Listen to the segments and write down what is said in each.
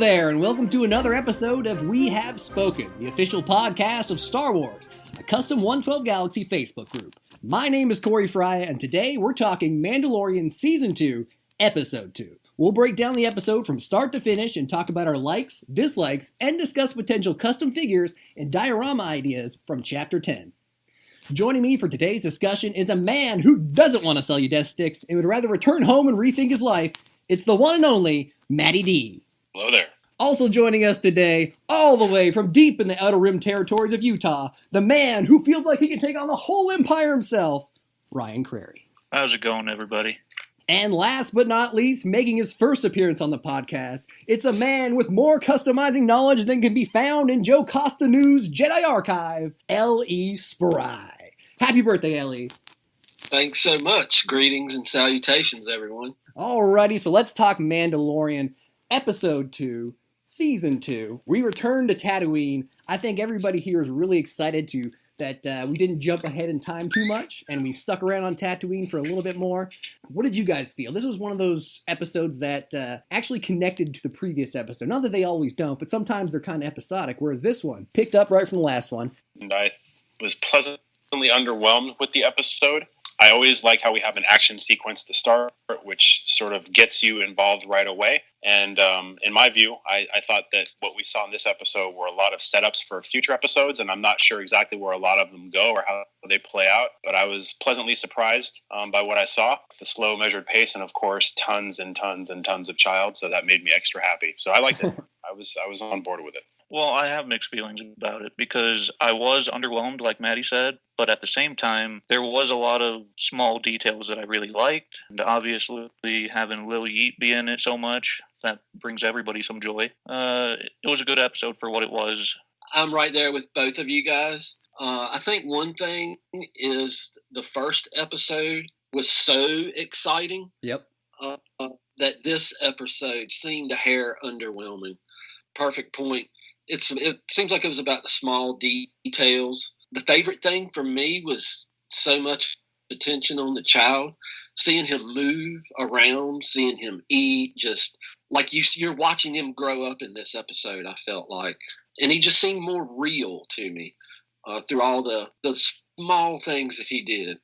there, and welcome to another episode of We Have Spoken, the official podcast of Star Wars, a custom 112 Galaxy Facebook group. My name is Corey Fry, and today we're talking Mandalorian Season 2, Episode 2. We'll break down the episode from start to finish and talk about our likes, dislikes, and discuss potential custom figures and diorama ideas from Chapter 10. Joining me for today's discussion is a man who doesn't want to sell you death sticks and would rather return home and rethink his life. It's the one and only Matty D. Hello there. Also joining us today, all the way from deep in the Outer Rim territories of Utah, the man who feels like he can take on the whole empire himself, Ryan Crary. How's it going, everybody? And last but not least, making his first appearance on the podcast, it's a man with more customizing knowledge than can be found in Joe Costa News' Jedi Archive, L.E. Spry. Happy birthday, L.E. Thanks so much. Greetings and salutations, everyone. Alrighty, so let's talk Mandalorian Episode 2, Season 2. We return to Tatooine. I think everybody here is really excited that we didn't jump ahead in time too much, and we stuck around on Tatooine for a little bit more. What did you guys feel? This was one of those episodes that actually connected to the previous episode. Not that they always don't, but sometimes they're kind of episodic, whereas this one picked up right from the last one. And I was pleasantly underwhelmed with the episode. I always like how we have an action sequence to start, which sort of gets you involved right away. And in my view, I thought that what we saw in this episode were a lot of setups for future episodes, and I'm not sure exactly where a lot of them go or how they play out. But I was pleasantly surprised by what I saw, the slow, measured pace, and of course, tons and tons and tons of child. So that made me extra happy. So I liked it. I was on board with it. Well, I have mixed feelings about it because I was underwhelmed, like Matty said, but at the same time, there was a lot of small details that I really liked. And obviously, having Lil Yeet be in it so much, that brings everybody some joy. It was a good episode for what it was. I'm right there with both of you guys. I think one thing is the first episode was so exciting. Yep. That this episode seemed a hair underwhelming. Perfect point. It seems like it was about the small details. The favorite thing for me was so much attention on the child, seeing him move around, seeing him eat, just like you're watching him grow up in this episode, I felt like. And he just seemed more real to me through all the small things that he did.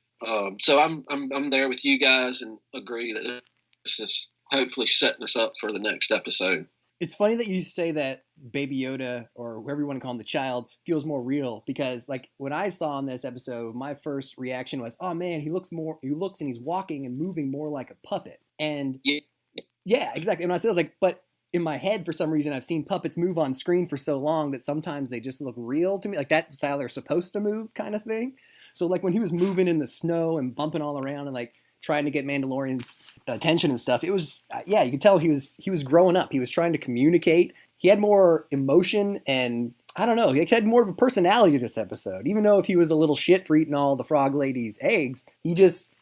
So I'm there with you guys and agree that this is hopefully setting us up for the next episode. It's funny that you say that Baby Yoda, or whoever you want to call him, the child, feels more real, because like when I saw in this episode, my first reaction was, oh man, he looks and he's walking and moving more like a puppet. And yeah, exactly. And I was like, but in my head, for some reason, I've seen puppets move on screen for so long that sometimes they just look real to me. Like that's how they're supposed to move, kind of thing. So like when he was moving in the snow and bumping all around and like trying to get Mandalorian's attention and stuff, it was, yeah, you could tell he was growing up. He was trying to communicate. He had more emotion, and I don't know, he had more of a personality to this episode. Even though if he was a little shit for eating all the frog lady's eggs, he just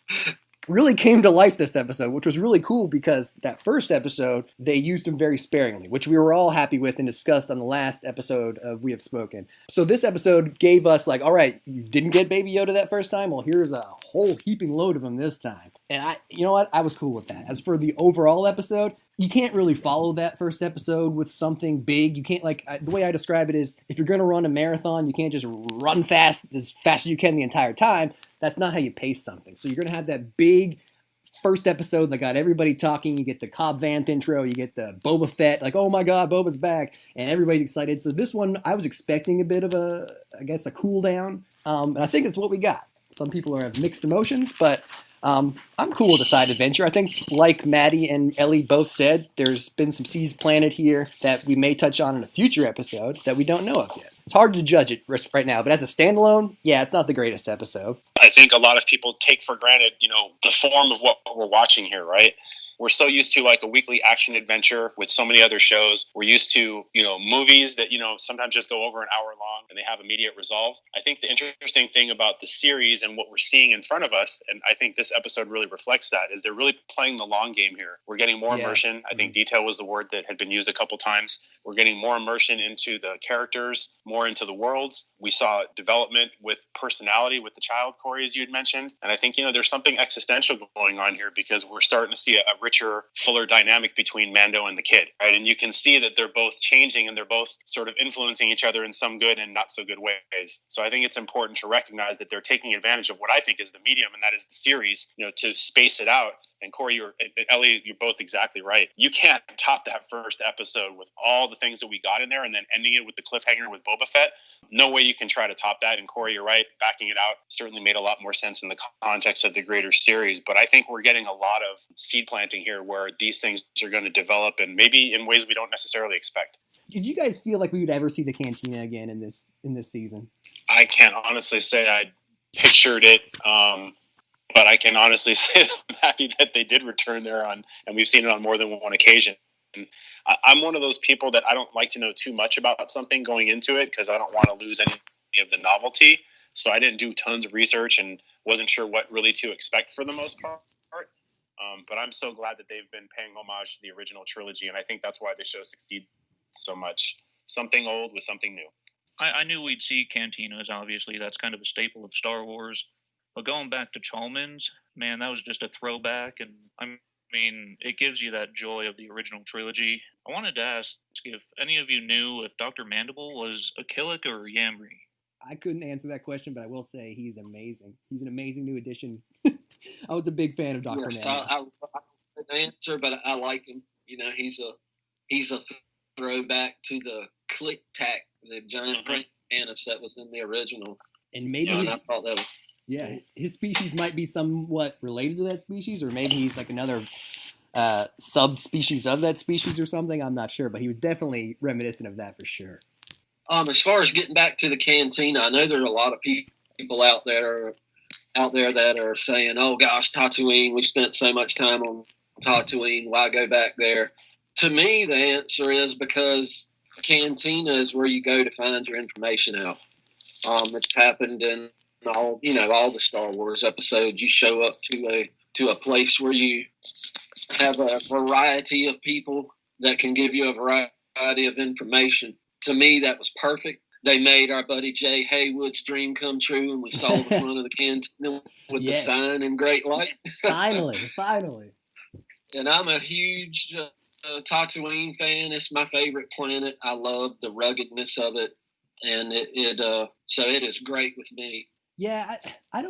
really came to life this episode, which was really cool because that first episode, they used him very sparingly, which we were all happy with and discussed on the last episode of We Have Spoken. So this episode gave us like, all right, you didn't get Baby Yoda that first time? Well, here's a whole heaping load of him this time. And you know what? I was cool with that. As for the overall episode, you can't really follow that first episode with something big. You can't, the way I describe it is, if you're going to run a marathon, you can't just run fast as you can the entire time. That's not how you pace something. So you're going to have that big first episode that got everybody talking. You get the Cobb Vanth intro, you get the Boba Fett, like, oh my God, Boba's back, and everybody's excited. So this one, I was expecting a bit of a cool down, and I think it's what we got. Some people have mixed emotions, but I'm cool with a side adventure. I think, like Matty and Ellie both said, there's been some seeds planted here that we may touch on in a future episode that we don't know of yet. It's hard to judge it right now, but as a standalone, yeah, it's not the greatest episode. I think a lot of people take for granted, the form of what we're watching here, right? We're so used to like a weekly action adventure with so many other shows. We're used to, movies that, sometimes just go over an hour long and they have immediate resolve. I think the interesting thing about the series and what we're seeing in front of us, and I think this episode really reflects that, is they're really playing the long game here. We're getting more immersion. I think detail was the word that had been used a couple times. We're getting more immersion into the characters, more into the worlds. We saw development with personality with the child, Corey, as you had mentioned. And I think, there's something existential going on here because we're starting to see a richer, fuller dynamic between Mando and the kid, right? And you can see that they're both changing and they're both sort of influencing each other in some good and not so good ways. So I think it's important to recognize that they're taking advantage of what I think is the medium, and that is the series, to space it out. And Corey, Ellie, you're both exactly right. You can't top that first episode with all the things that we got in there and then ending it with the cliffhanger with Boba Fett. No way you can try to top that. And Corey, you're right. Backing it out certainly made a lot more sense in the context of the greater series. But I think we're getting a lot of seed planting here where these things are going to develop, and maybe in ways we don't necessarily expect. Did you guys feel like we would ever see the cantina again in this season? I can't honestly say I pictured it. But I can honestly say I'm happy that they did return there and we've seen it on more than one occasion. And I'm one of those people that I don't like to know too much about something going into it because I don't want to lose any of the novelty. So I didn't do tons of research and wasn't sure what really to expect for the most part. But I'm so glad that they've been paying homage to the original trilogy, and I think that's why the show succeeds so much. Something old with something new. I knew we'd see cantinas, obviously. That's kind of a staple of Star Wars. But going back to Chalmers, man, that was just a throwback. And I mean, it gives you that joy of the original trilogy. I wanted to ask if any of you knew if Dr. Mandible was a Killick or a Yamri. I couldn't answer that question, but I will say he's amazing. He's an amazing new addition. I was a big fan of Dr. Mandible. I couldn't answer, but I like him. He's a throwback to the Click Tack, the giant Thanos that was in the original. And maybe I thought that was... Yeah, his species might be somewhat related to that species, or maybe he's like another subspecies of that species or something. I'm not sure, but he was definitely reminiscent of that for sure. As far as getting back to the cantina, I know there are a lot of people out there that are saying, "Oh gosh, Tatooine, we spent so much time on Tatooine. Why go back there?" To me, the answer is because the cantina is where you go to find your information out. It's happened in all the Star Wars episodes. You show up to a place where you have a variety of people that can give you a variety of information. To me, that was perfect. They made our buddy Jay Haywood's dream come true, and we saw the front of the cantina with the sign in great light. Finally. And I'm a huge Tatooine fan. It's my favorite planet. I love the ruggedness of it, and so it is great with me. Yeah, I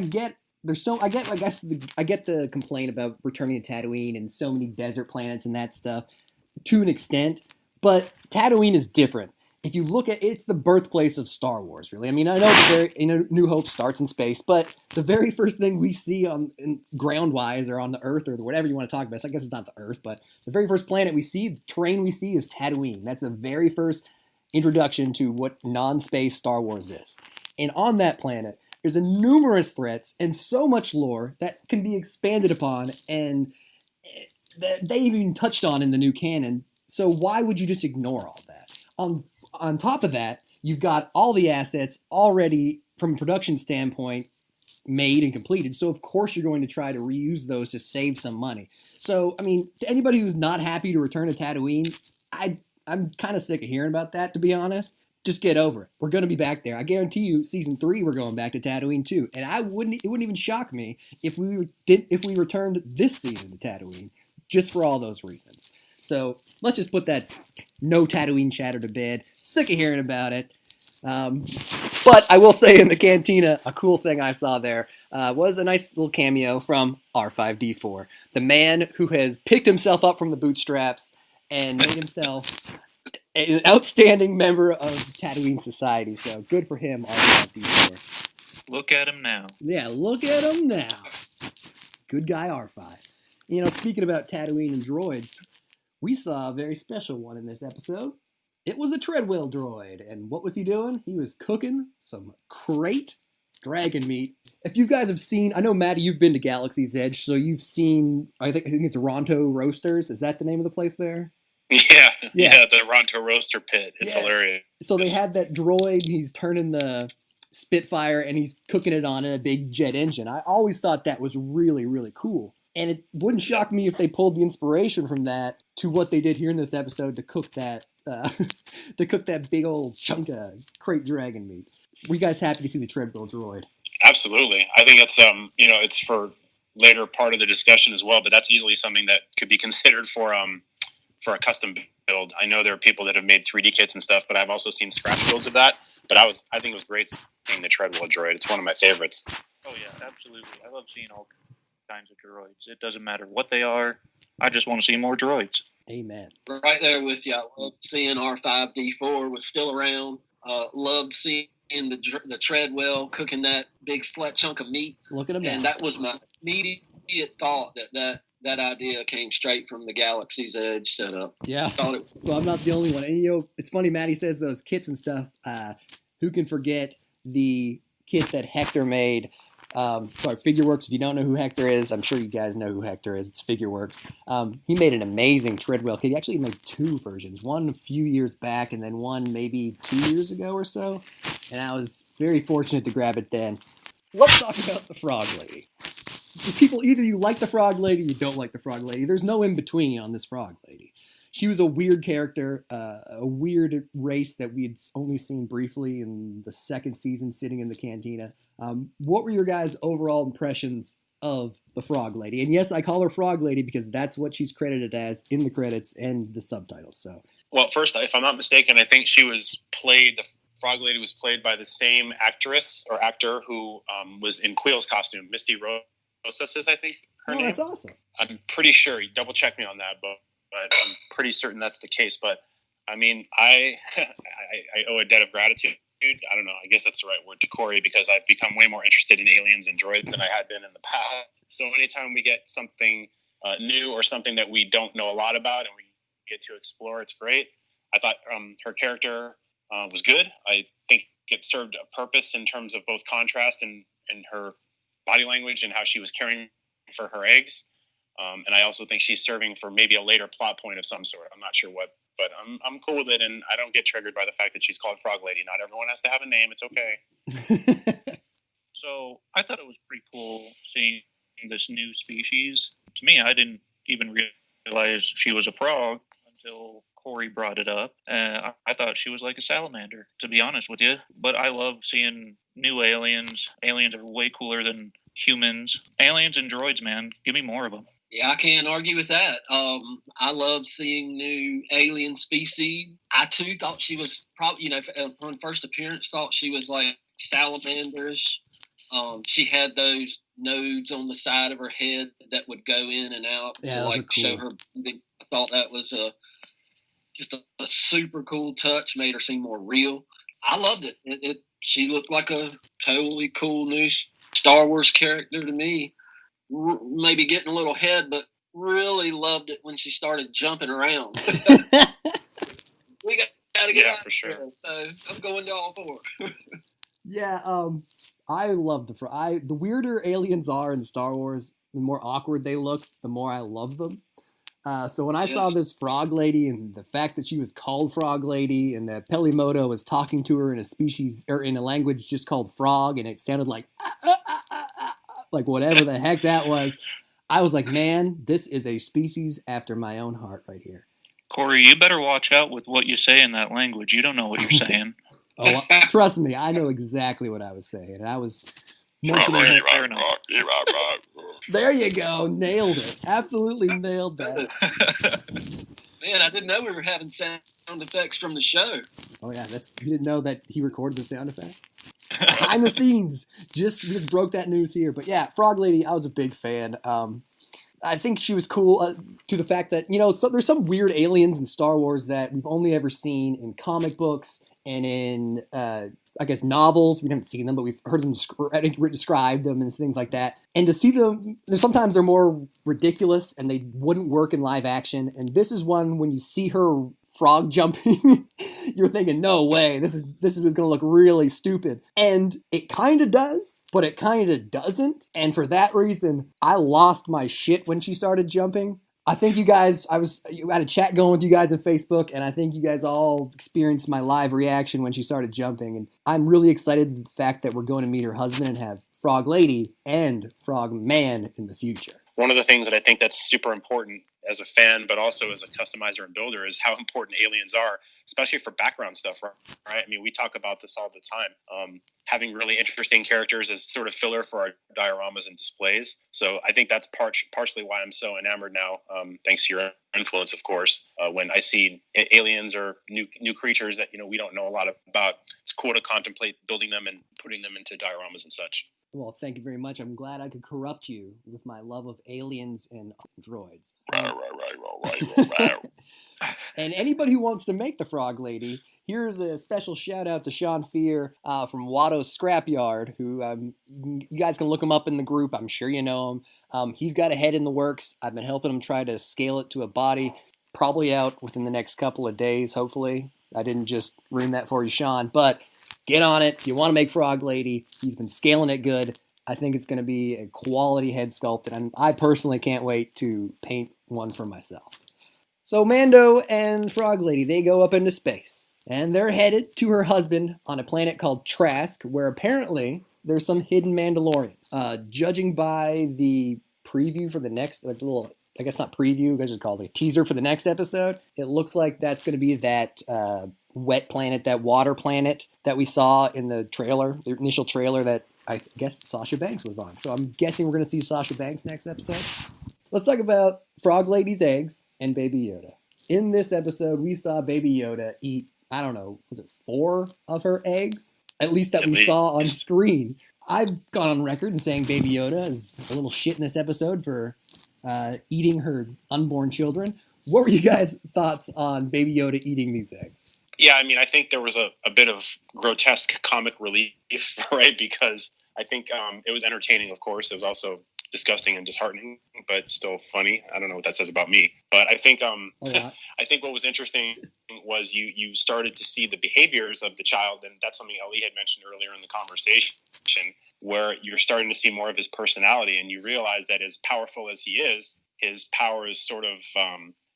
get the complaint about returning to Tatooine and so many desert planets and that stuff to an extent, but Tatooine is different. If you look at it's the birthplace of Star Wars, really. I mean, I know New Hope starts in space, but the very first thing we see ground-wise or on the Earth or whatever you want to talk about, I guess it's not the Earth, but the very first planet we see, the terrain we see is Tatooine. That's the very first introduction to what non-space Star Wars is. And on that planet, there's numerous threats and so much lore that can be expanded upon and that they even touched on in the new canon. So why would you just ignore all that? On top of that, you've got all the assets already from a production standpoint made and completed. So of course you're going to try to reuse those to save some money. So, I mean, to anybody who's not happy to return to Tatooine, I'm kind of sick of hearing about that, to be honest. Just get over it. We're going to be back there. I guarantee you, season 3, we're going back to Tatooine too. And it wouldn't even shock me if we returned this season to Tatooine, just for all those reasons. So let's just put that no Tatooine chatter to bed. Sick of hearing about it. But I will say in the cantina, a cool thing I saw there was a nice little cameo from R5-D4, the man who has picked himself up from the bootstraps and made himself an outstanding member of Tatooine society. So good for him, R5-D4. Look at him now. Yeah, look at him now. Good guy, R5. Speaking about Tatooine and droids, we saw a very special one in this episode. It was a Treadwell droid. And what was he doing? He was cooking some great dragon meat. If you guys have seen, I know, Matty, you've been to Galaxy's Edge, so you've seen, I think it's Ronto Roasters. Is that the name of the place there? Yeah, the Ronto Roaster Pit. It's hilarious. So they had that droid, he's turning the Spitfire, and he's cooking it on a big jet engine. I always thought that was really, really cool. And it wouldn't shock me if they pulled the inspiration from that to what they did here in this episode to cook that big old chunk of crate dragon meat. Were you guys happy to see the Treadwell droid? Absolutely. I think it's it's for later part of the discussion as well. But that's easily something that could be considered for a custom build. I know there are people that have made 3D kits and stuff, but I've also seen scratch builds of that. But I think it was great seeing the Treadwell droid. It's one of my favorites. Oh yeah, absolutely. I love seeing all kinds of droids. It doesn't matter what they are. I just want to see more droids. Amen. Right there with you. I loved seeing R5D4 was still around. Loved seeing the Treadwell cooking that big flat chunk of meat. Look at him. And that was my immediate thought that idea came straight from the Galaxy's Edge setup. Yeah. So I'm not the only one. And it's funny, Matty says those kits and stuff. Who can forget the kit that Hector made? Figureworks. If you don't know who Hector is, I'm sure you guys know who Hector is. It's Figureworks. He made an amazing Treadwell kit. He actually made 2 versions. One a few years back, and then one maybe 2 years ago or so. And I was very fortunate to grab it then. Let's talk about the Frog Lady. People, either you like the Frog Lady, or you don't like the Frog Lady. There's no in between on this Frog Lady. She was a weird character, a weird race that we had only seen briefly in the 2nd season, sitting in the cantina. What were your guys' overall impressions of the Frog Lady? And yes, I call her Frog Lady because that's what she's credited as in the credits and the subtitles. So, well, first, if I'm not mistaken, I think the Frog Lady was played by the same actress or actor who was in Quill's costume, Misty Rosas, I think her name. That's awesome. I'm pretty sure. You double check me on that, but I'm pretty certain that's the case. But I mean, I owe a debt of gratitude. I don't know. I guess that's the right word to Corey, because I've become way more interested in aliens and droids than I had been in the past. So anytime we get something new or something that we don't know a lot about and we get to explore, it's great. I thought her character was good. I think it served a purpose in terms of both contrast and her body language and how she was caring for her eggs. And I also think she's serving for maybe a later plot point of some sort. I'm not sure what, but I'm cool with it, and I don't get triggered by the fact that she's called Frog Lady. Not everyone has to have a name. It's okay. So I thought it was pretty cool seeing this new species. To me, I didn't even realize she was a frog until Corey brought it up. I thought she was like a salamander, to be honest with you. But I love seeing new aliens. Aliens are way cooler than humans. Aliens and droids, man. Give me more of them. Yeah, I can't argue with that. I love seeing new alien species. I, too, thought she was probably, on first appearance, thought she was like salamanderish. She had those nodes on the side of her head that would go in and out to show her. I thought that was just a super cool touch, made her seem more real. I loved it. She looked like a totally cool new Star Wars character to me. Maybe getting a little head, but really loved it when she started jumping around. We got to get out for sure. There, so I'm going to all 4. Yeah, I love the weirder aliens are in Star Wars, the more awkward they look, the more I love them. So when I saw this Frog Lady and the fact that she was called Frog Lady and that Pelimoto was talking to her in a species or in a language just called frog, and it sounded like whatever the heck that was, I was like, man, this is a species after my own heart right here. Corey, you better watch out with what you say in that language. You don't know what you're saying. Oh, trust me, I know exactly what I was saying, and I was. There you go, nailed it. Absolutely nailed that. Man, I didn't know we were having sound effects from the show. Oh yeah, you didn't know that he recorded the sound effects? Behind the scenes. Just broke that news here. But yeah, Frog Lady, I was a big fan. I think she was cool to the fact that, there's some weird aliens in Star Wars that we've only ever seen in comic books and in, novels. We haven't seen them, but we've heard them describe them and things like that. And to see them, sometimes they're more ridiculous and they wouldn't work in live action. And this is one, when you see her frog jumping, you're thinking, no way, this is going to look really stupid. And it kind of does, but it kind of doesn't. And for that reason, I lost my shit when she started jumping. I think you guys, I had a chat going with you guys on Facebook, and I think you guys all experienced my live reaction when she started jumping. And I'm really excited the fact that we're going to meet her husband and have Frog Lady and Frog Man in the future. One of the things that I think that's super important as a fan, but also as a customizer and builder, is how important aliens are, especially for background stuff, right? I mean, we talk about this all the time. Having really interesting characters as sort of filler for our dioramas and displays. So I think that's partially why I'm so enamored now, thanks to your influence, of course. When I see aliens or new creatures that, we don't know a lot about, it's cool to contemplate building them and putting them into dioramas and such. Well, thank you very much. I'm glad I could corrupt you with my love of aliens and droids. Right. And anybody who wants to make the Frog Lady, here's a special shout out to Sean Fear from Watto's Scrapyard, who you guys can look him up in the group. I'm sure you know him. He's got a head in the works. I've been helping him try to scale it to a body, probably out within the next couple of days, hopefully. I didn't just ruin that for you, Sean, but get on it. If you want to make Frog Lady, he's been scaling it good. I think it's going to be a quality head sculpt, and I personally can't wait to paint one for myself. So Mando and Frog Lady, they go up into space, and they're headed to her husband on a planet called Trask, where apparently there's some hidden Mandalorian. Judging by the preview for the next, little, I guess not preview, I just call it a teaser for the next episode, it looks like that's going to be that wet planet, that water planet that we saw in the trailer, the initial trailer that I guess Sasha Banks was on. So I'm guessing we're going to see Sasha Banks next episode. Let's talk about Frog Lady's eggs and Baby Yoda. In this episode, we saw Baby Yoda eat, I don't know, was it 4 of her eggs? At least that we saw on screen. I've gone on record in saying Baby Yoda is a little shit in this episode for eating her unborn children. What were you guys' thoughts on Baby Yoda eating these eggs? Yeah, I mean, I think there was a bit of grotesque comic relief, right? Because I think it was entertaining, of course. It was also disgusting and disheartening, but still funny. I don't know what that says about me. But I think I think what was interesting was you started to see the behaviors of the child, and that's something Ellie had mentioned earlier in the conversation, where you're starting to see more of his personality, and you realize that as powerful as he is, his power is sort of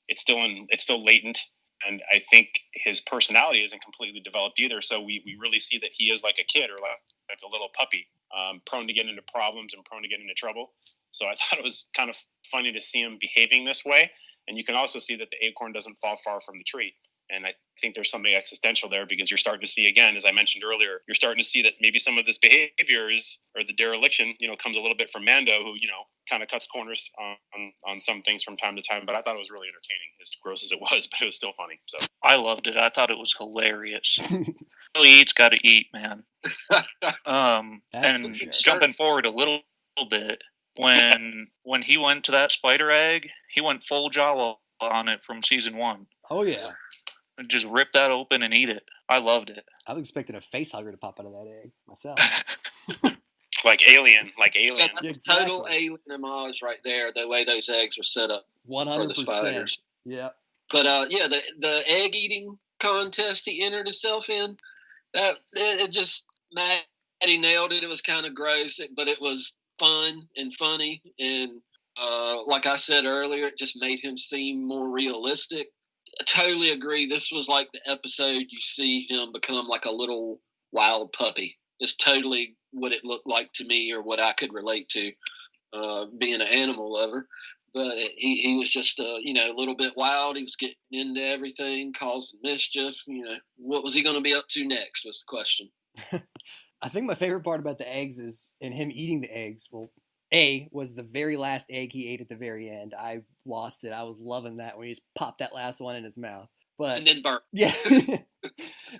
it's still latent. And I think his personality isn't completely developed either. So we really see that he is like a kid or like a little puppy, prone to get into problems and prone to get into trouble. So I thought it was kind of funny to see him behaving this way. And you can also see that the acorn doesn't fall far from the tree. And I think there's something existential there, because you're starting to see, again, as I mentioned earlier, you're starting to see that maybe some of this behavior or the dereliction, comes a little bit from Mando, who, kind of cuts corners on some things from time to time. But I thought it was really entertaining, as gross as it was, but it was still funny. So I loved it. I thought it was hilarious. Really eat's got to eat, man. And jumping forward a little bit, when he went to that spider egg, he went full Jawa on it from season 1. Oh, yeah. Just rip that open and eat it. I loved it. I was expecting a face hugger to pop out of that egg myself. like Alien. That's exactly. Total Alien homage right there, the way those eggs were set up 100%. for the spiders. Yeah. But, the egg eating contest he entered himself in, it just, Matty nailed it. It was kind of gross, but it was fun and funny. And like I said earlier, it just made him seem more realistic. I totally agree. This was like the episode you see him become like a little wild puppy. It's totally what it looked like to me, or what I could relate to, being an animal lover. But he was just, a little bit wild. He was getting into everything, causing mischief. What was he going to be up to next was the question. I think my favorite part about the eggs is in him eating the eggs. Well, was the very last egg he ate at the very end. I lost it. I was loving that when he just popped that last one in his mouth. But and then burnt. Yeah.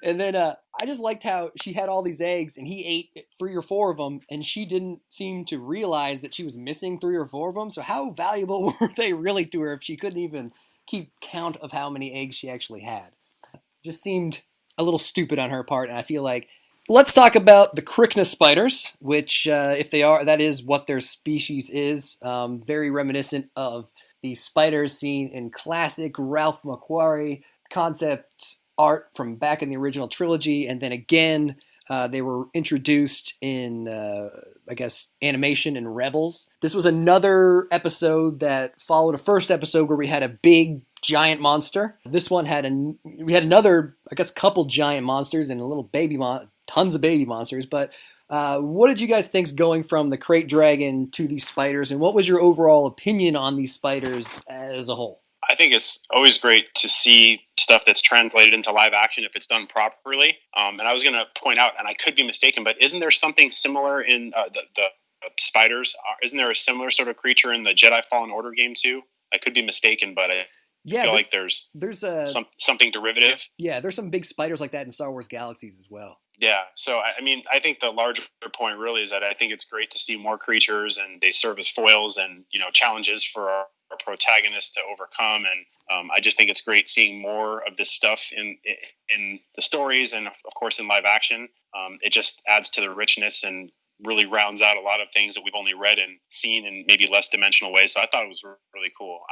And then I just liked how she had all these eggs and he ate 3 or 4 of them, and she didn't seem to realize that she was missing 3 or 4 of them. So how valuable were they really to her if she couldn't even keep count of how many eggs she actually had? Just seemed a little stupid on her part, and I feel like let's talk about the Krykna spiders, which, if they are, that is what their species is. Very reminiscent of the spiders seen in classic Ralph McQuarrie concept art from back in the original trilogy. And then again, they were introduced in, animation in Rebels. This was another episode that followed a first episode where we had a big giant monster. This one we had another, couple giant monsters and a little tons of baby monsters, but What did you guys think's going from the crate dragon to these spiders, and what was your overall opinion on these spiders as a whole? I think it's always great to see stuff that's translated into live action if it's done properly. And I was going to point out, and I could be mistaken, but isn't there something similar in the spiders? Isn't there a similar sort of creature in the Jedi Fallen Order game too? I could be mistaken, but I feel like there's something derivative. Yeah, there's some big spiders like that in Star Wars Galaxies as well. Yeah, so I mean, I think the larger point really is that I think it's great to see more creatures, and they serve as foils and challenges for our protagonists to overcome. And I just think it's great seeing more of this stuff in the stories, and of course in live action. It just adds to the richness and really rounds out a lot of things that we've only read and seen in maybe less dimensional ways. So I thought it was really cool.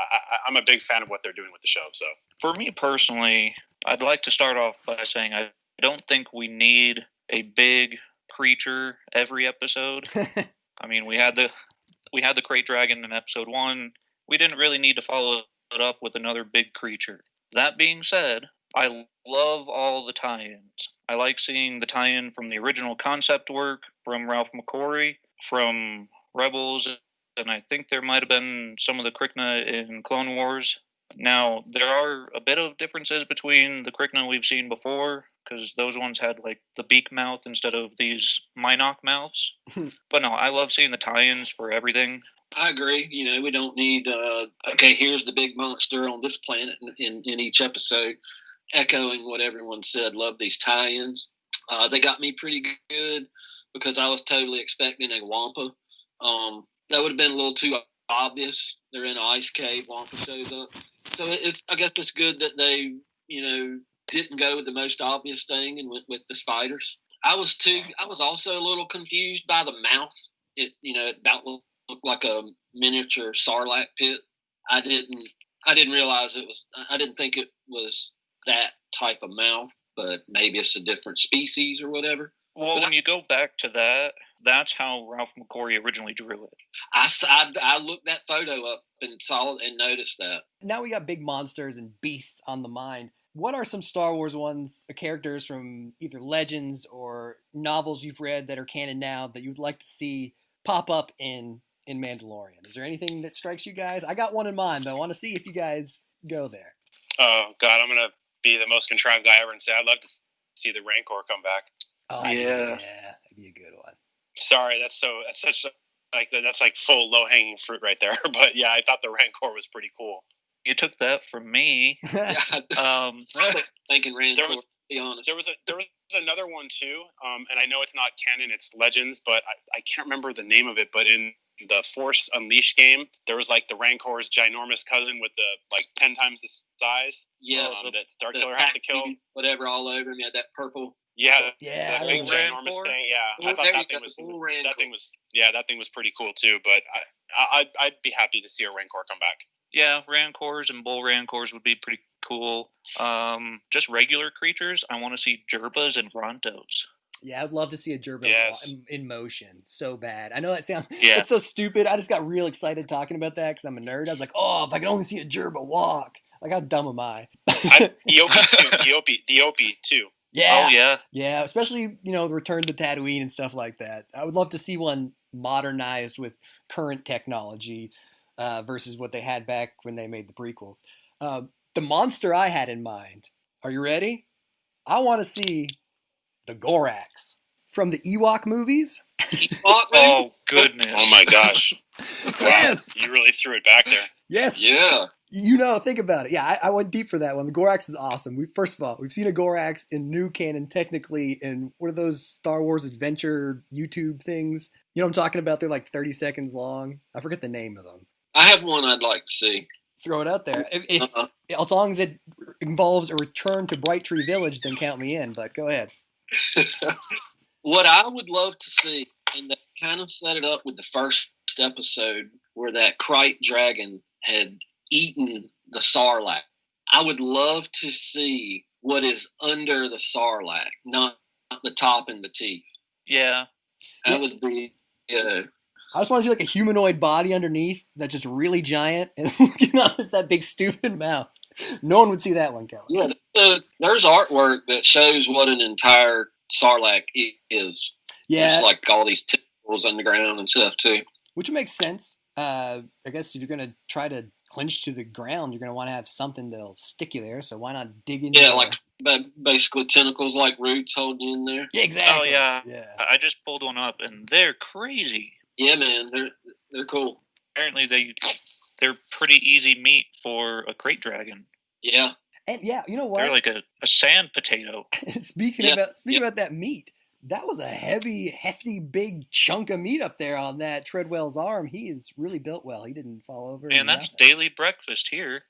I'm a big fan of what they're doing with the show. So for me personally, I'd like to start off by saying I don't think we need a big creature every episode. I mean, we had the crate dragon in episode 1. We didn't really need to follow it up with another big creature. That being said, I love all the tie-ins. I like seeing the tie-in from the original concept work from Ralph McQuarrie, from Rebels, and I think there might have been some of the Krykna in Clone Wars. Now, there are a bit of differences between the Krykna we've seen before, because those ones had like the beak mouth instead of these Minoc mouths. But no, I love seeing the tie-ins for everything. I agree. We don't need, okay, here's the big monster on this planet in each episode, echoing what everyone said. Love these tie-ins. They got me pretty good because I was totally expecting a Wampa. That would have been a little too obvious. They're in an ice cave. Wampa shows up. So I guess it's good that they, didn't go with the most obvious thing and went with the spiders. I was also a little confused by the mouth. It about looked like a miniature sarlacc pit. I didn't realize it was. I didn't think it was that type of mouth, but maybe it's a different species or whatever. Well, when you go back to that, that's how Ralph McQuarrie originally drew it. I looked that photo up and saw and noticed that. Now we got big monsters and beasts on the mind. What are some Star Wars characters from either Legends or novels you've read that are canon now that you'd like to see pop up in Mandalorian? Is there anything that strikes you guys? I got one in mind, but I want to see if you guys go there. Oh, God, I'm going to be the most contrived guy ever and say I'd love to see the Rancor come back. Oh, yeah, that'd be a good one. Sorry, that's like full low-hanging fruit right there. But yeah, I thought the Rancor was pretty cool. You took that from me. Thinking Rancor. To be honest, there was another one too, and I know it's not canon; it's Legends, but I can't remember the name of it. But in the Force Unleashed game, there was like the Rancor's ginormous cousin with the 10 times the size. Yeah, that Starkiller has to kill. Whatever, all over him. Yeah, that purple. Yeah, that big ginormous thing. Yeah, I thought that thing was pretty cool too. But I'd be happy to see a Rancor come back. Yeah, Rancors and Bull Rancors would be pretty cool. Just regular creatures, I want to see Jerbas and Rontos. Yeah, I'd love to see a Jerba in motion so bad. I know that sounds it's so stupid. I just got real excited talking about that because I'm a nerd. I was like, oh, if I could only see a Jerba walk. Like, how dumb am I? Eopie too. Yeah. Oh, yeah. Yeah, especially, the return to Tatooine and stuff like that. I would love to see one modernized with current technology. Versus what they had back when they made the prequels. The monster I had in mind. Are you ready? I want to see the Gorax from the Ewok movies. Oh, goodness. Oh, my gosh. Yes. You really threw it back there. Yes. Yeah. Think about it. Yeah, I went deep for that one. The Gorax is awesome. First of all, we've seen a Gorax in new canon, technically, in one of those Star Wars adventure YouTube things. You know what I'm talking about? They're like 30 seconds long. I forget the name of them. I have one I'd like to see. Throw it out there. As long as it involves a return to Bright Tree Village, then count me in. But go ahead. What I would love to see, and they kind of set it up with the first episode, where that Krayt dragon had eaten the Sarlacc. I would love to see what is under the Sarlacc, not the top and the teeth. Yeah. That would be, I just want to see like a humanoid body underneath that's just really giant and looking up as that big stupid mouth. No one would see that one coming. Yeah, there's artwork that shows what an entire Sarlacc is. Yeah. There's like all these tentacles underground and stuff too. Which makes sense. I guess if you're going to try to clinch to the ground, you're going to want to have something that'll stick you there. So why not dig into like basically tentacles like roots holding you in there. Yeah, exactly. Oh, yeah. Yeah. I just pulled one up, and they're crazy. Yeah, man. They're cool. Apparently, they're pretty easy meat for a crate dragon. Yeah. And yeah, you know what? They're like a sand potato. Speaking about that meat, that was a hefty, big chunk of meat up there on that Treadwell's arm. He is really built well. He didn't fall over. And that's daily breakfast here.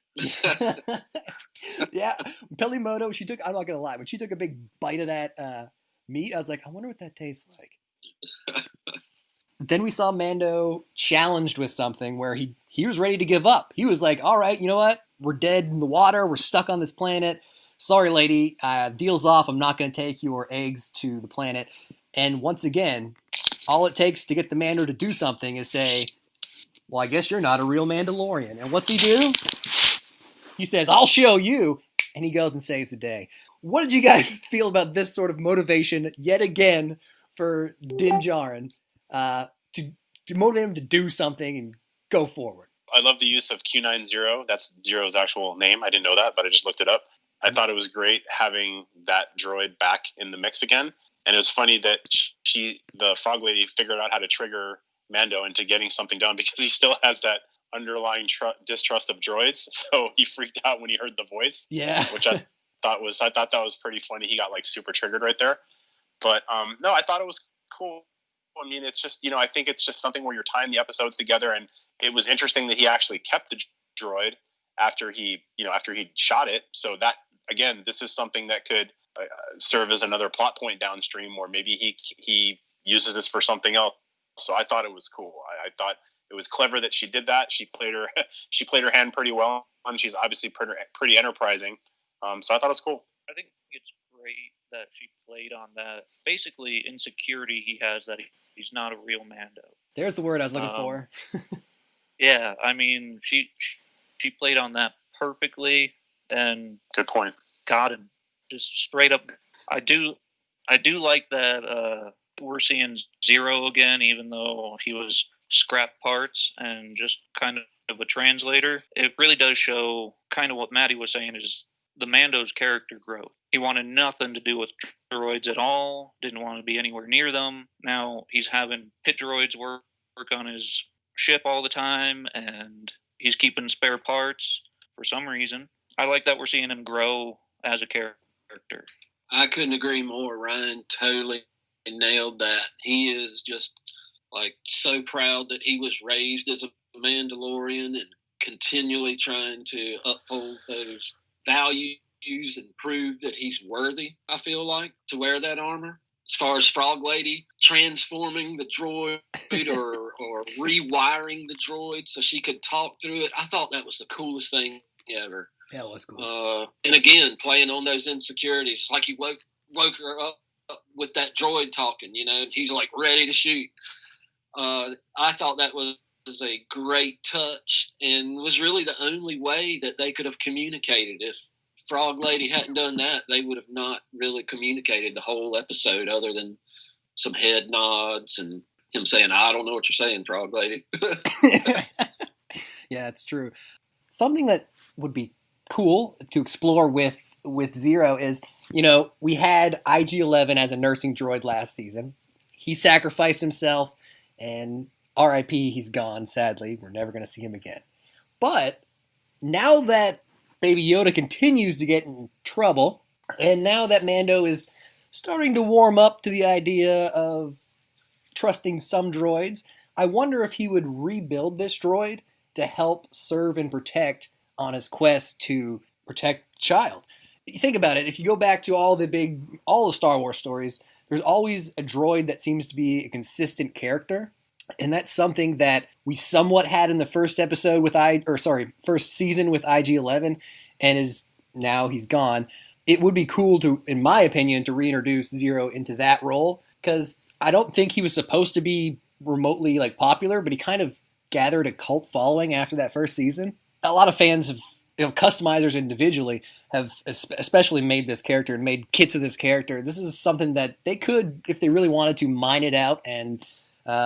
Yeah, Pelimoto, I'm not going to lie, when she took a big bite of that meat, I was like, I wonder what that tastes like. Then we saw Mando challenged with something where he was ready to give up. He was like, all right, you know what? We're dead in the water. We're stuck on this planet. Sorry, lady. Deal's off. I'm not going to take your eggs to the planet. And once again, all it takes to get the Mando to do something is say, well, I guess you're not a real Mandalorian. And what's he do? He says, I'll show you. And he goes and saves the day. What did you guys feel about this sort of motivation yet again for Din Djarin to motivate him to do something and go forward? I love the use of Q90. That's Zero's actual name. I didn't know that, but I just looked it up. I thought it was great having that droid back in the mix again. And it was funny that the frog lady, figured out how to trigger Mando into getting something done because he still has that underlying distrust of droids. So he freaked out when he heard the voice. Yeah. Which I thought that was pretty funny. He got like super triggered right there. But no, I thought it was cool. I mean, it's just, I think it's just something where you're tying the episodes together, and it was interesting that he actually kept the droid after he shot it. So that, again, this is something that could serve as another plot point downstream, or maybe he uses this for something else. So I thought it was cool. I thought it was clever that she did that. She played her hand pretty well, and she's obviously pretty enterprising. So I thought it was cool. I think it's great that she played on that basically insecurity he has that he's not a real Mando. There's the word I was looking for. Yeah, I mean, she played on that perfectly, and good point. Got him just straight up. I do like that we're seeing Zero again, even though he was scrap parts and just kind of a translator. It really does show kind of what Matty was saying is the Mando's character growth. He wanted nothing to do with droids at all, didn't want to be anywhere near them. Now he's having pit droids work on his ship all the time, and he's keeping spare parts for some reason. I like that we're seeing him grow as a character. I couldn't agree more. Ryan totally nailed that. He is just like so proud that he was raised as a Mandalorian and continually trying to uphold those values and prove that he's worthy, I feel like, to wear that armor. As far as Frog Lady transforming the droid or rewiring the droid so she could talk through it, I thought that was the coolest thing ever. Yeah, it was cool. And again, playing on those insecurities. It's like he woke her up with that droid talking, and he's like ready to shoot. I thought that was a great touch and was really the only way that they could have communicated. If Frog Lady hadn't done that, they would have not really communicated the whole episode other than some head nods and him saying, I don't know what you're saying, Frog Lady. Yeah, it's true. Something that would be cool to explore with Zero is, we had IG-11 as a nursing droid last season. He sacrificed himself, and RIP, he's gone, sadly. We're never going to see him again. But now that Baby Yoda continues to get in trouble, and now that Mando is starting to warm up to the idea of trusting some droids, I wonder if he would rebuild this droid to help serve and protect on his quest to protect the child. You think about it, if you go back to all the Star Wars stories, there's always a droid that seems to be a consistent character. And that's something that we somewhat had in the first season with IG-11, and now he's gone. It would be cool to, in my opinion, to reintroduce Zero into that role, because I don't think he was supposed to be remotely popular, but he kind of gathered a cult following after that first season. A lot of fans have customizers individually have especially made this character and made kits of this character. This is something that they could, if they really wanted to, mine it out and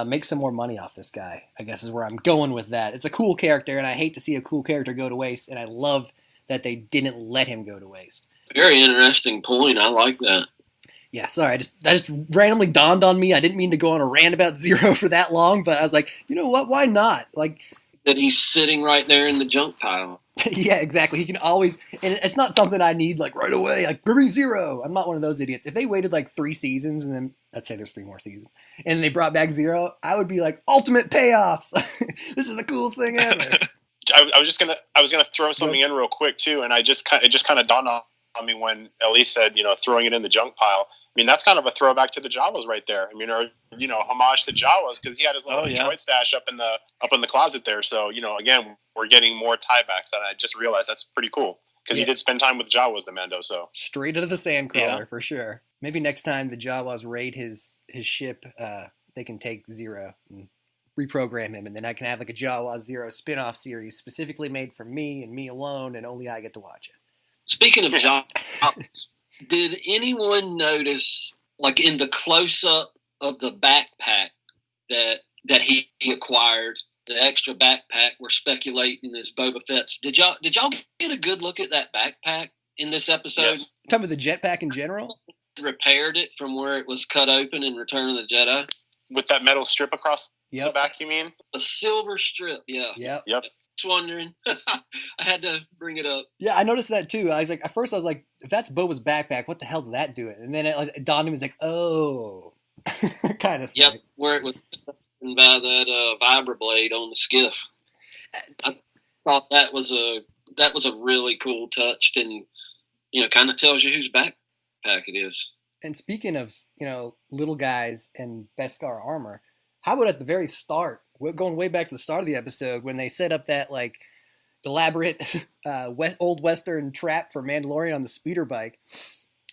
make some more money off this guy, I guess is where I'm going with that. It's a cool character, and I hate to see a cool character go to waste, and I love that they didn't let him go to waste. Very interesting point. I like that. Yeah, sorry, that just randomly dawned on me. I didn't mean to go on a rant about Zero for that long, but I was like, you know what? Why not? Like that he's sitting right there in the junk pile. Yeah, exactly. He can always, and it's not something I need like right away. Like, bring me Zero. I'm not one of those idiots. If they waited like 3 seasons and then let's say there's 3 more seasons, and they brought back Zero, I would be like, ultimate payoffs. This is the coolest thing ever. I was gonna throw something in real quick too, and it just kind of dawned on me when Elise said, throwing it in the junk pile. I mean, that's kind of a throwback to the Jawas right there. I mean, or homage to Jawas because he had his little droid stash up in the closet there. So again, we're getting more tiebacks, and I just realized that's pretty cool because he did spend time with Jawas, the Mando. So straight into the sandcrawler for sure. Maybe next time the Jawas raid his ship, they can take Zero and reprogram him, and then I can have like a Jawa Zero spin-off series specifically made for me and me alone, and only I get to watch it. Speaking of Jawas, did anyone notice, like in the close-up of the backpack that he acquired, the extra backpack we're speculating is Boba Fett's? Did y'all get a good look at that backpack in this episode? Yes. Talking about the jetpack in general? Repaired it from where it was cut open in Return of the Jedi. With that metal strip across the back, you mean? A silver strip, yeah. Yep. Just wondering. I had to bring it up. Yeah, I noticed that too. I was like, at first I was like, if that's Boba's backpack, what the hell's that doing? And then it dawned on me, was like, oh, kind of thing. Yep, where it was by that vibroblade on the skiff. I thought that was a really cool touch, and kind of tells you whose backpack it is. And speaking of little guys and Beskar armor, how about at the very start? We're going way back to the start of the episode when they set up that like elaborate old Western trap for Mandalorian on the speeder bike,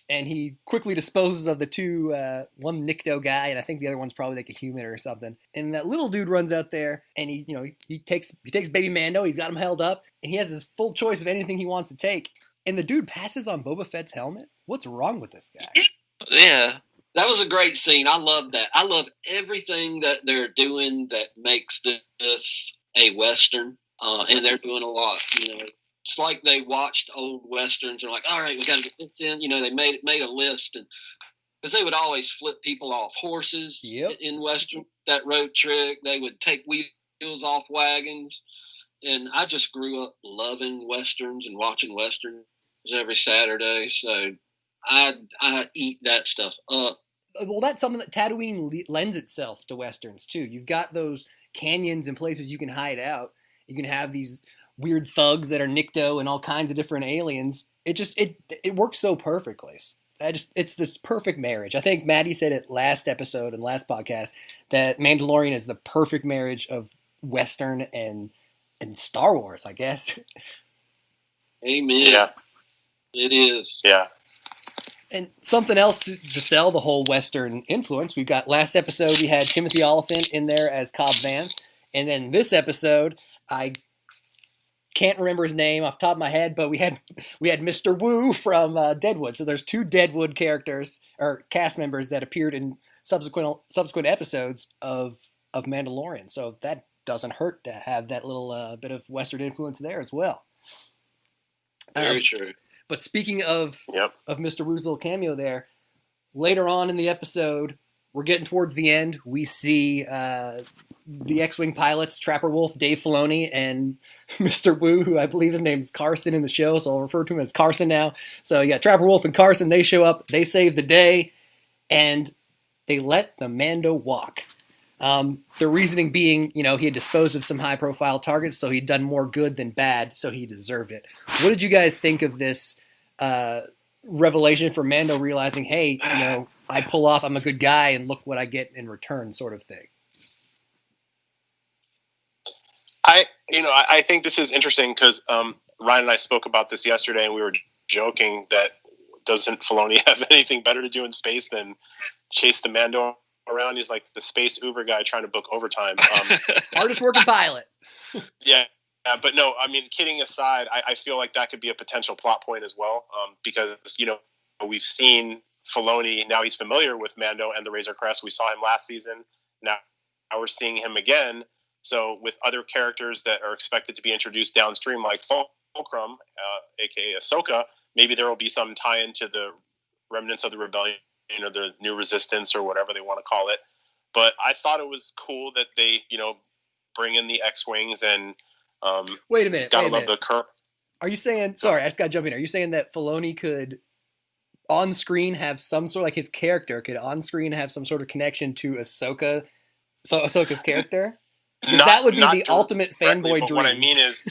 and he quickly disposes of the 2, one Nikto guy, and I think the other one's probably like a human or something. And that little dude runs out there, and he takes Baby Mando. He's got him held up, and he has his full choice of anything he wants to take. And the dude passes on Boba Fett's helmet. What's wrong with this guy? Yeah. That was a great scene. I love that. I love everything that they're doing that makes this a Western, and they're doing a lot. It's like they watched old Westerns and like, all right, we got to get this in. They made a list, and because they would always flip people off horses in Western. That road trick, they would take wheels off wagons, and I just grew up loving Westerns and watching Westerns every Saturday. So I eat that stuff up. Well, that's something that Tatooine lends itself to Westerns, too. You've got those canyons and places you can hide out. You can have these weird thugs that are Nikto and all kinds of different aliens. It works so perfectly. It's this perfect marriage. I think Matty said it last episode and last podcast that Mandalorian is the perfect marriage of Western and Star Wars, I guess. Amen. Yeah. It is. Yeah. And something else to sell the whole Western influence. We've got last episode, we had Timothy Oliphant in there as Cobb Vanth. And then this episode, I can't remember his name off the top of my head, but we had Mr. Wu from Deadwood. So there's 2 Deadwood characters or cast members that appeared in subsequent episodes of Mandalorian. So that doesn't hurt to have that little bit of Western influence there as well. Very true. But speaking of Mr. Wu's little cameo there, later on in the episode, we're getting towards the end. We see the X-Wing pilots, Trapper Wolf, Dave Filoni, and Mr. Wu, who I believe his name is Carson in the show, so I'll refer to him as Carson now. So yeah, Trapper Wolf and Carson, they show up, they save the day, and they let the Mando walk. The reasoning being, he had disposed of some high-profile targets, so he'd done more good than bad, so he deserved it. What did you guys think of this revelation for Mando realizing, hey, I pull off, I'm a good guy, and look what I get in return, sort of thing? I think this is interesting because Ryan and I spoke about this yesterday, and we were joking that doesn't Filoni have anything better to do in space than chase the Mando around? He's like the space Uber guy trying to book overtime. Hardest working pilot. Yeah. but no, I mean, kidding aside, I feel like that could be a potential plot point as well, because, we've seen Filoni, now he's familiar with Mando and the Razor Crest. We saw him last season. Now we're seeing him again. So with other characters that are expected to be introduced downstream, like Fulcrum, a.k.a. Ahsoka, maybe there will be some tie-in to the remnants of the rebellion or the new resistance or whatever they want to call it. But I thought it was cool that they, bring in the X-Wings and wait a minute. Gotta love the current. Are you saying, sorry, I just got to jump in. Are you saying that Filoni could on screen have some sort of, like his character could on screen have some sort of connection to Ahsoka's character? That would be the ultimate fanboy dream. What I mean is,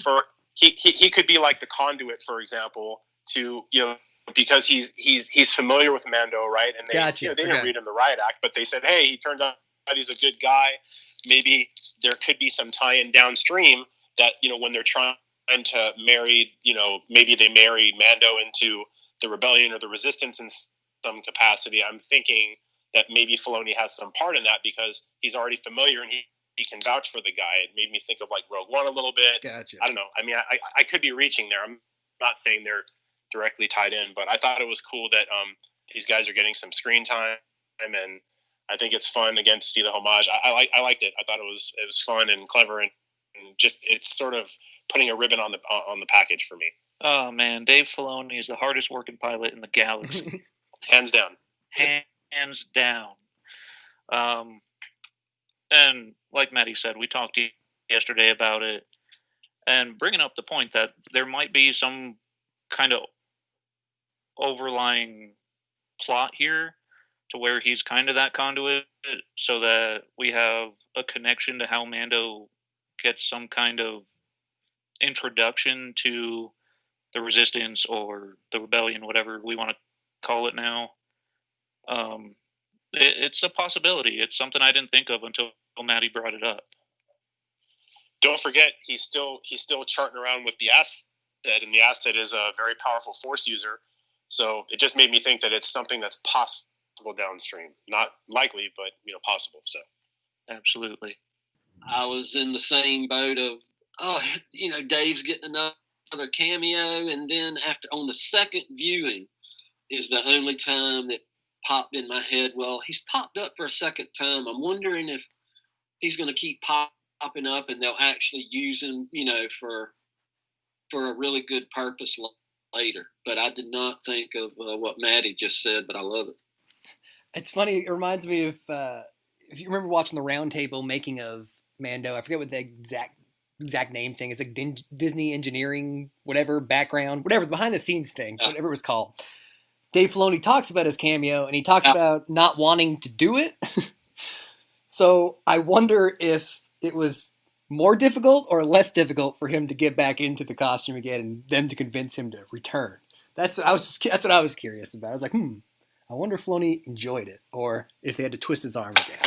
he could be like the conduit, for example, to because he's familiar with Mando, right? And they didn't read him the riot act, but they said, hey, he turned out he's a good guy. Maybe there could be some tie-in downstream that when they're trying to marry, maybe they marry Mando into the rebellion or the resistance in some capacity. I'm thinking that maybe Filoni has some part in that because he's already familiar and he can vouch for the guy. It made me think of like Rogue One a little bit. Gotcha. I don't know. I mean, I could be reaching there. I'm not saying they're directly tied in, but I thought it was cool that these guys are getting some screen time, and I think it's fun again to see the homage. I liked it. I thought it was fun and clever, and just it's sort of putting a ribbon on the package for me. Oh man, Dave Filoni is the hardest working pilot in the galaxy. Hands down. Hands down. And like Matty said, we talked yesterday about it, and bringing up the point that there might be some kind of overlying plot here to where he's kind of that conduit, so that we have a connection to how Mando gets some kind of introduction to the resistance or the rebellion, whatever we want to call it now. It's a possibility. It's something I didn't think of until Matty brought it up. Don't forget, he's still charting around with the asset, and the asset is a very powerful Force user. So it just made me think that it's something that's possible downstream. Not likely, but possible. So absolutely. I was in the same boat of, Dave's getting another cameo, and then after on the second viewing is the only time that popped in my head. Well, he's popped up for a second time. I'm wondering if he's going to keep popping up, and they'll actually use him, for a really good purpose later. But I did not think of what Matty just said, but I love it. It's funny. It reminds me of if you remember watching the Roundtable making of Mando. I forget what the exact name thing is, like Disney engineering, whatever background, whatever the behind the scenes thing, whatever it was called. Dave Filoni talks about his cameo, and he talks about not wanting to do it. So I wonder if it was more difficult or less difficult for him to get back into the costume again, and them to convince him to return. That's what I was curious about. I was like, I wonder if Filoni enjoyed it, or if they had to twist his arm again.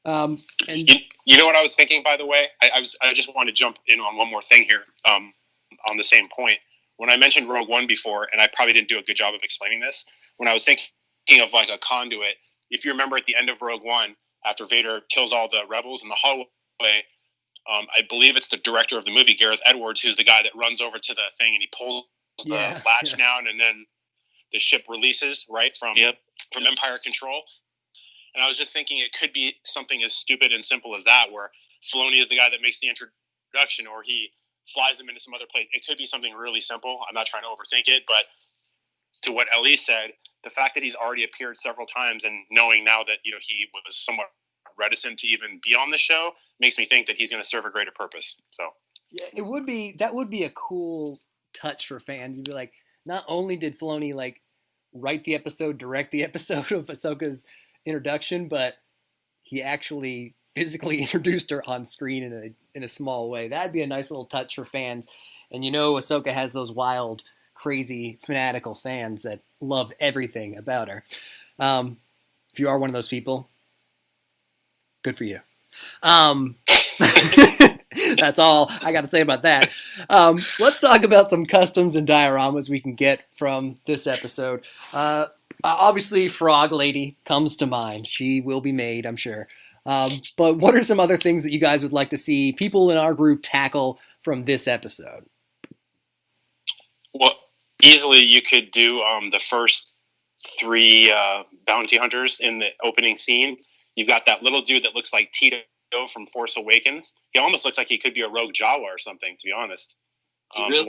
And you know what I was thinking, by the way? I just want to jump in on one more thing here, on the same point. When I mentioned Rogue One before, and I probably didn't do a good job of explaining this, when I was thinking of like a conduit, if you remember at the end of Rogue One, after Vader kills all the rebels in the hallway, I believe it's the director of the movie, Gareth Edwards, who's the guy that runs over to the thing and he pulls the latch down, and then the ship releases, right, from Empire control. And I was just thinking it could be something as stupid and simple as that, where Filoni is the guy that makes the introduction, or he flies them into some other place. It could be something really simple. I'm not trying to overthink it, but to what Elise said, the fact that he's already appeared several times, and knowing now that he was somewhat reticent to even be on the show, makes me think that he's going to serve a greater purpose. So yeah, that would be a cool touch for fans. You'd be like, not only did Filoni like write the episode, direct the episode of Ahsoka's introduction, but he actually physically introduced her on screen in a small way. That'd be a nice little touch for fans. And Ahsoka has those wild, crazy, fanatical fans that love everything about her. If you are one of those people, good for you. That's all I got to say about that. Let's talk about some customs and dioramas we can get from this episode. Obviously, Frog Lady comes to mind. She will be made, I'm sure. But what are some other things that you guys would like to see people in our group tackle from this episode? Well, easily you could do the first 3 bounty hunters in the opening scene. You've got that little dude that looks like Tito from Force Awakens. He almost looks like he could be a rogue Jawa or something, to be honest. Really? The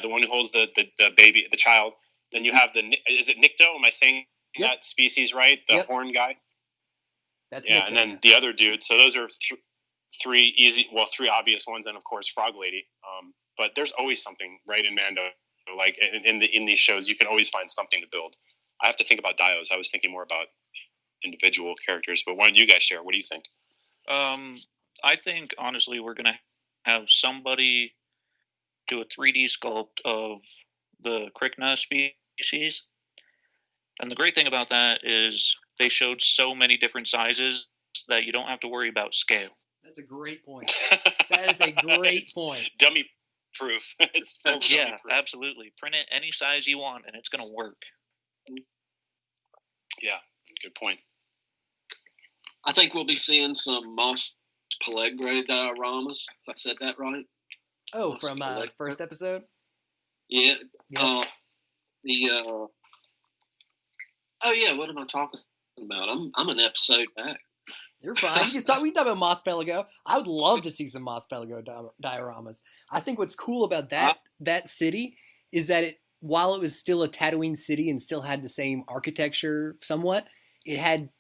one who holds the baby, the child. Then you have is it Nikto? Am I saying that species right? The horn guy. That's Nikto, and then the other dude. So those are 3 obvious ones, and of course Frog Lady. But there's always something right in Mando. Like in these shows, you can always find something to build. I have to think about dios. I was thinking more about individual characters, but why don't you guys share? What do you think? I think honestly we're gonna have somebody do a 3D sculpt of the Krykna species, and the great thing about that is they showed so many different sizes that you don't have to worry about scale. That's a great point. That is a great point. Dummy proof. It's full yeah, dummy proof. Absolutely. Print it any size you want, and it's gonna work. Yeah, good point. I think we'll be seeing some Mos Pelegre dioramas, if I said that right. Oh, from the first episode? Yeah. Yep. What am I talking about? I'm an episode back. You're fine. We can talk about Mos Pelego. I would love to see some Mos Pelego dioramas. I think what's cool about that city is that while it was still a Tatooine city and still had the same architecture somewhat, it had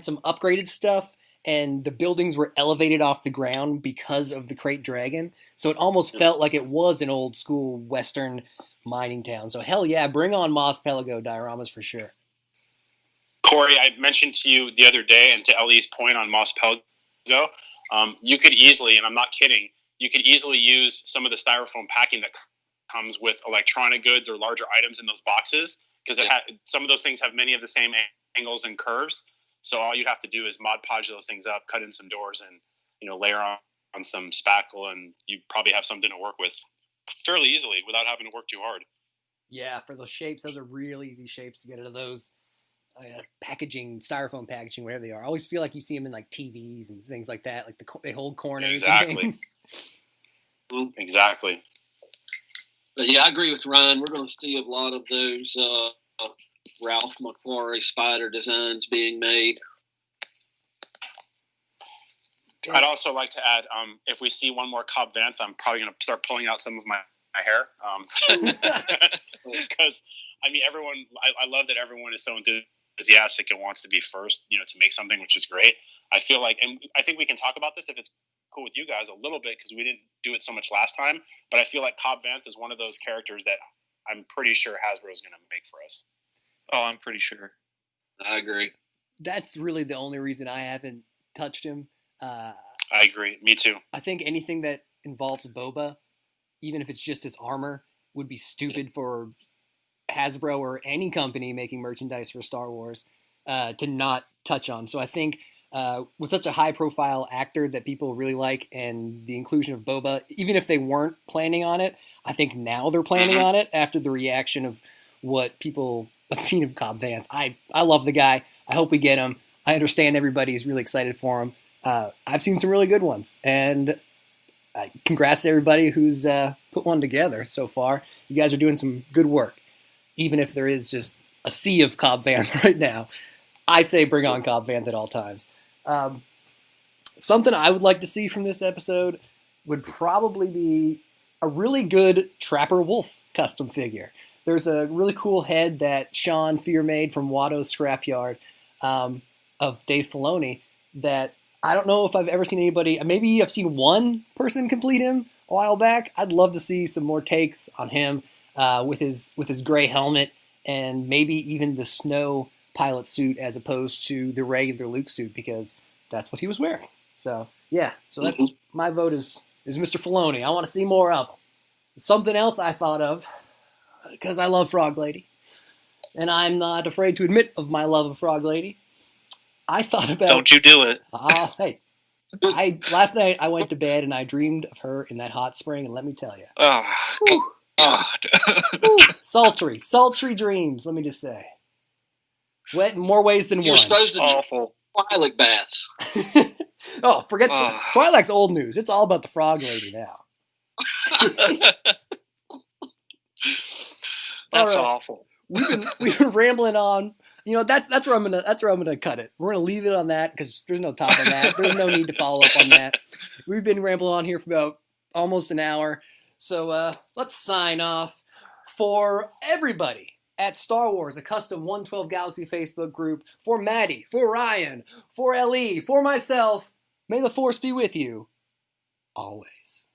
some upgraded stuff, and the buildings were elevated off the ground because of the Krayt Dragon. So it almost felt like it was an old school Western mining town. So hell yeah, bring on Mos Pelego dioramas for sure. Corey, I mentioned to you the other day, and to Ellie's point on Mos Pelego, you could easily, and I'm not kidding, you could easily use some of the styrofoam packing that comes with electronic goods or larger items in those boxes, because some of those things have many of the same angles and curves. So all you'd have to do is Mod Podge those things up, cut in some doors, and layer on some spackle, and you probably have something to work with fairly easily without having to work too hard. Yeah, for those shapes, those are real easy shapes to get into those packaging, styrofoam packaging, whatever they are. I always feel like you see them in like TVs and things like that, like they hold corners and things. Exactly. But yeah, I agree with Ryan. We're going to see a lot of those Ralph McQuarrie spider designs being made. I'd also like to add, if we see one more Cobb Vanth, I'm probably going to start pulling out some of my hair. Because, everyone, I love that everyone is so enthusiastic and wants to be first, to make something, which is great. I feel like, and I think we can talk about this if it's cool with you guys a little bit, because we didn't do it so much last time, but I feel like Cobb Vanth is one of those characters that I'm pretty sure Hasbro's going to make for us. Oh, I'm pretty sure. I agree. That's really the only reason I haven't touched him. I agree. Me too. I think anything that involves Boba, even if it's just his armor, would be stupid for Hasbro or any company making merchandise for Star Wars to not touch on. So I think with such a high-profile actor that people really like, and the inclusion of Boba, even if they weren't planning on it, I think now they're planning on it after the reaction of what people have seen of Cobb Vanth. I love the guy. I hope we get him. I understand everybody's really excited for him. I've seen some really good ones, and congrats to everybody who's put one together so far. You guys are doing some good work, even if there is just a sea of Cobb Vanth right now. I say bring on Cobb Vanth at all times. Something I would like to see from this episode would probably be a really good Trapper Wolf custom figure. There's a really cool head that Sean Fear made from Watto's Scrapyard of Dave Filoni that I don't know if I've ever seen anybody. Maybe I've seen one person complete him a while back. I'd love to see some more takes on him with his gray helmet and maybe even the snow pilot suit as opposed to the regular Luke suit, because that's what he was wearing. So yeah, that's my vote is Mr. Filoni. I want to see more of him. Something else I thought of, because I love Frog Lady, and I'm not afraid to admit of my love of Frog Lady. I thought about... Don't you do it. Hey, last night I went to bed and I dreamed of her in that hot spring, and let me tell you. Oh, God. Sultry dreams, let me just say. Wet in more ways than You're one. supposed to Awful. Twi'lek baths. Oh, forget Twi'lek's old news. It's all about the frog lady now. That's All right. awful. We've been rambling on. You know, that's where I'm gonna cut it. We're gonna leave it on that because there's no top on that. There's no need to follow up on that. We've been rambling on here for about almost an hour. So let's sign off. For everybody at Star Wars, a custom 112 Galaxy Facebook group, for Matty, for Ryan, for LE, for myself, may the Force be with you always.